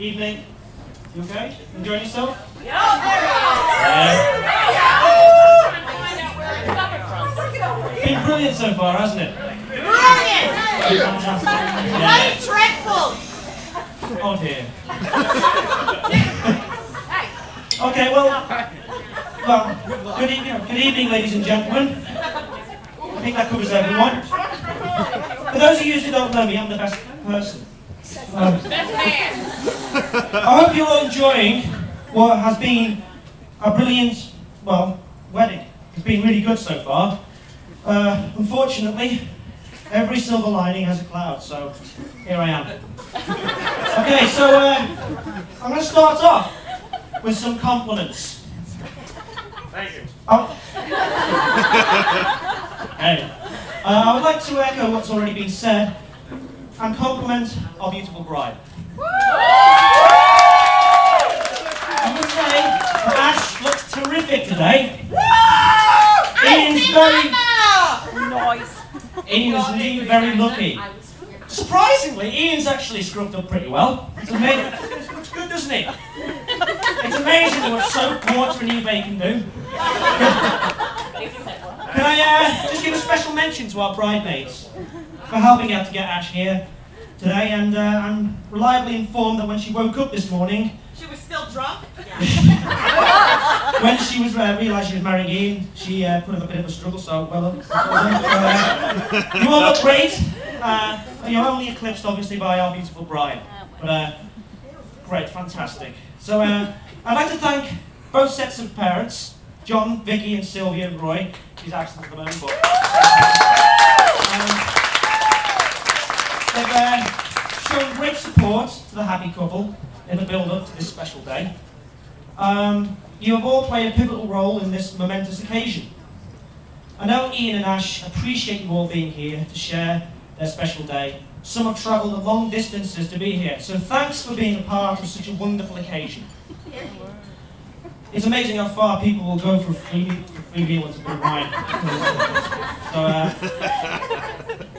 Evening. You okay? Enjoying yourself? Yeah. Been brilliant so far, hasn't it? Brilliant! Bloody dreadful! Oh dear. Okay, well, good evening, ladies and gentlemen. I think that covers everyone. For those of you who don't know me, I'm the best person. I hope you're all enjoying what has been a brilliant, wedding. It's been really good so far. Unfortunately, every silver lining has a cloud, so here I am. Okay, so I'm going to start off with some compliments. Thank you. Hey. I would like to echo what's already been said and compliment our beautiful bride. I must say, Ash looks terrific today. Ian's very lucky. Surprisingly, Ian's actually scrubbed up pretty well. It's amazing. It looks good, doesn't it? It's amazing what soap, water and eBay can do. Can I just give a special mention to our bridesmaids for helping out to get Ash here today, and I'm reliably informed that when she woke up this morning, She was still drunk? when she was realised she was marrying Ian, she put up a bit of a struggle, so well done. You all look great. You're only eclipsed obviously by our beautiful bride, but great, fantastic. So I'd like to thank both sets of parents, John, Vicky and Sylvia and Roy. She's absent at the moment, but they've shown great support to the happy couple in the build-up to this special day. You have all played a pivotal role in this momentous occasion. I know Ian and Ash appreciate you all being here to share their special day. Some have travelled long distances to be here, so thanks for being a part of such a wonderful occasion. It's amazing how far people will go for a free meal and a bit of wine. So,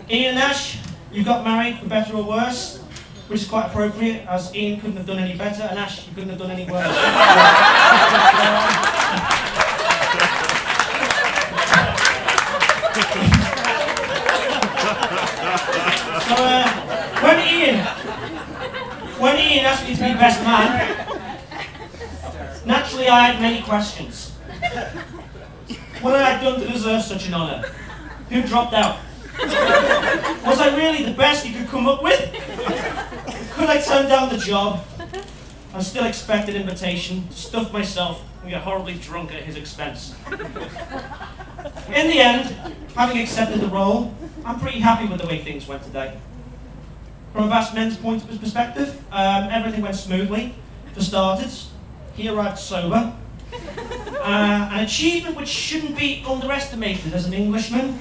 Ian and Ash, you got married for better or worse, which is quite appropriate, as Ian couldn't have done any better, and Ash, you couldn't have done any worse. So, when Ian asked me to be best man, naturally I had many questions. What had I done to deserve such an honour? Who dropped out? Was I really the best you could come up with? Could I turn down the job and still expect an invitation to stuff myself and get horribly drunk at his expense? In the end, having accepted the role, I'm pretty happy with the way things went today. From a vast men's point of perspective, everything went smoothly. For starters, he arrived sober. An achievement which shouldn't be underestimated as an Englishman,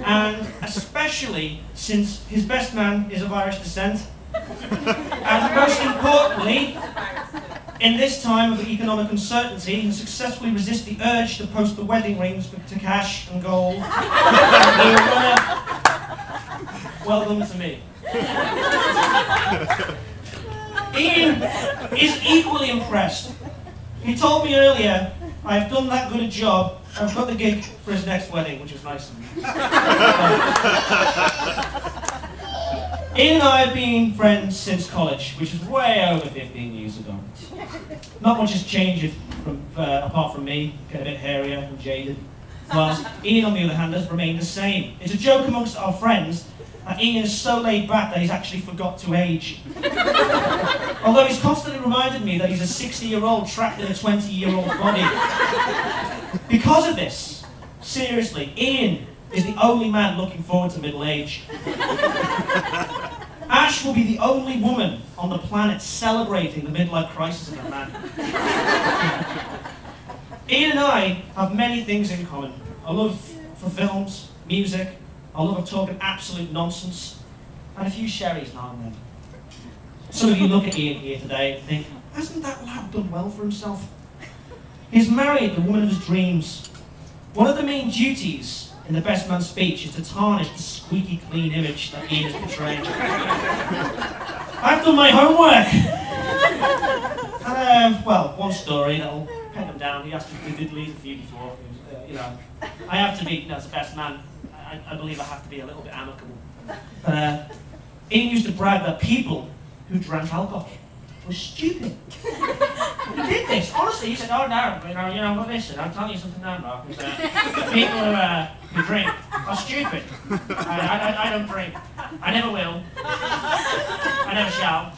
and especially since his best man is of Irish descent. And most importantly, in this time of economic uncertainty, he successfully resisted the urge to post the wedding rings to cash and gold. Well done to me. Ian is equally impressed. He told me earlier, I've done that good a job, I've got the gig for his next wedding, which was nice of him. Ian and I have been friends since college, which is way over 15 years ago. Not much has changed apart from me, getting a bit hairier and jaded. Whilst Ian, on the other hand, has remained the same. It's a joke amongst our friends that Ian is so laid back that he's actually forgot to age. Although he's constantly reminded me that he's a 60-year-old trapped in a 20-year-old body. Because of this, seriously, Ian is the only man looking forward to middle age. Ash will be the only woman on the planet celebrating the midlife crisis of a man. Ian and I have many things in common. A love for films, music, a love of talking absolute nonsense, and a few sherries now and then. Some of you look at Ian here today and think, hasn't that lad done well for himself? He's married the woman of his dreams. One of the main duties in the best man speech is to tarnish the squeaky clean image that Ian is portraying. I've done my homework. well, one story that'll peg him down. He did lead a few before. You know, I have to be, you know, as the best man, I believe I have to be a little bit amicable. Ian used to brag that people who drank alcohol were stupid. He did this, honestly. He said, "Oh no, you know, listen, I'm telling you something now, Mark. People who drink are stupid. I don't drink. I never will. I never shall.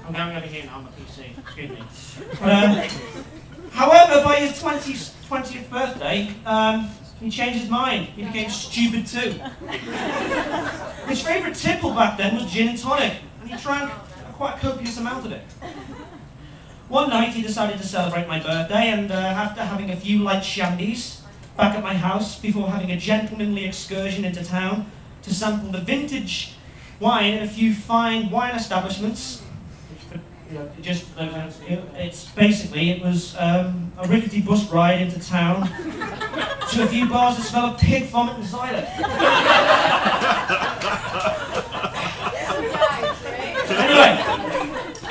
I'm going over here now on the PC. Excuse me." However, by his 20th birthday, he changed his mind. He became stupid too. His favourite tipple back then was gin and tonic, and he drank quite a copious amount of it. One night he decided to celebrate my birthday, and after having a few light shandies back at my house before having a gentlemanly excursion into town to sample the vintage wine in a few fine wine establishments, you know, just it's basically it was a rickety bus ride into town to a few bars that smell of pig vomit and cider. Anyway,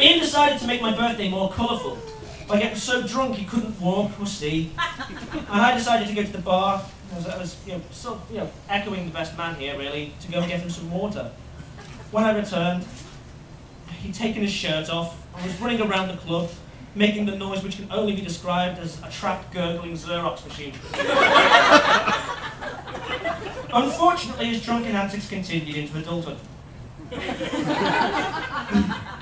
Ian decided to make my birthday more colourful by getting so drunk he couldn't walk or see, and I decided to go to the bar. I was echoing the best man here really, to go and get him some water. When I returned, he'd taken his shirt off and was running around the club, making the noise which can only be described as a trapped gurgling Xerox machine. Unfortunately, his drunken antics continued into adulthood.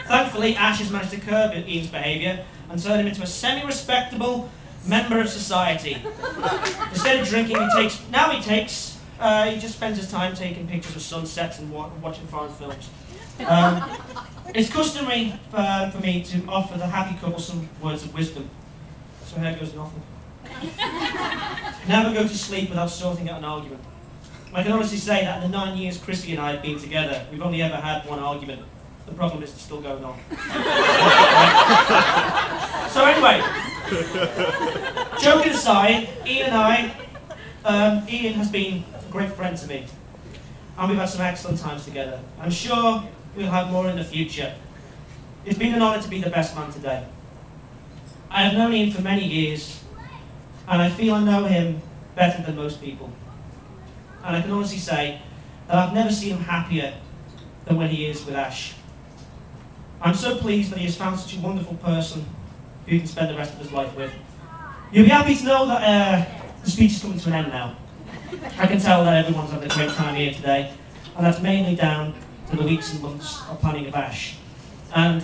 Thankfully, Ash has managed to curb Ian's behaviour and turn him into a semi-respectable member of society. Instead of drinking, he just spends his time taking pictures of sunsets and watching foreign films. It's customary for me to offer the happy couple some words of wisdom. So here goes nothing. Never go to sleep without sorting out an argument. I can honestly say that in the 9 years Chrissy and I have been together, we've only ever had one argument. The problem is it's still going on. So anyway, joking aside, Ian has been a great friend to me. And we've had some excellent times together. I'm sure we'll have more in the future. It's been an honour to be the best man today. I have known Ian for many years, and I feel I know him better than most people. And I can honestly say that I've never seen him happier than when he is with Ash. I'm so pleased that he has found such a wonderful person who he can spend the rest of his life with. You'll be happy to know that the speech is coming to an end now. I can tell that everyone's having a great time here today, and that's mainly down to the weeks and months of planning of Ash. And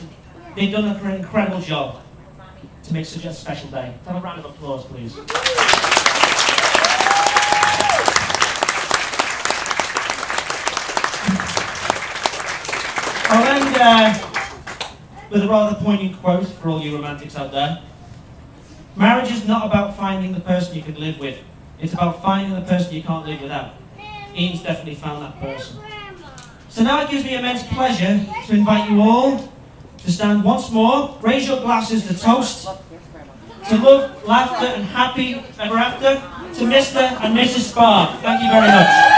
they've done an incredible job to make such a special day. Have a round of applause, please. I'll end with a rather poignant quote for all you romantics out there. Marriage is not about finding the person you can live with. It's about finding the person you can't live without. Ian's definitely found that person. So now it gives me immense pleasure to invite you all to stand once more, raise your glasses to toast, to love, laughter and happy ever after, to Mr. and Mrs. Spark. Thank you very much.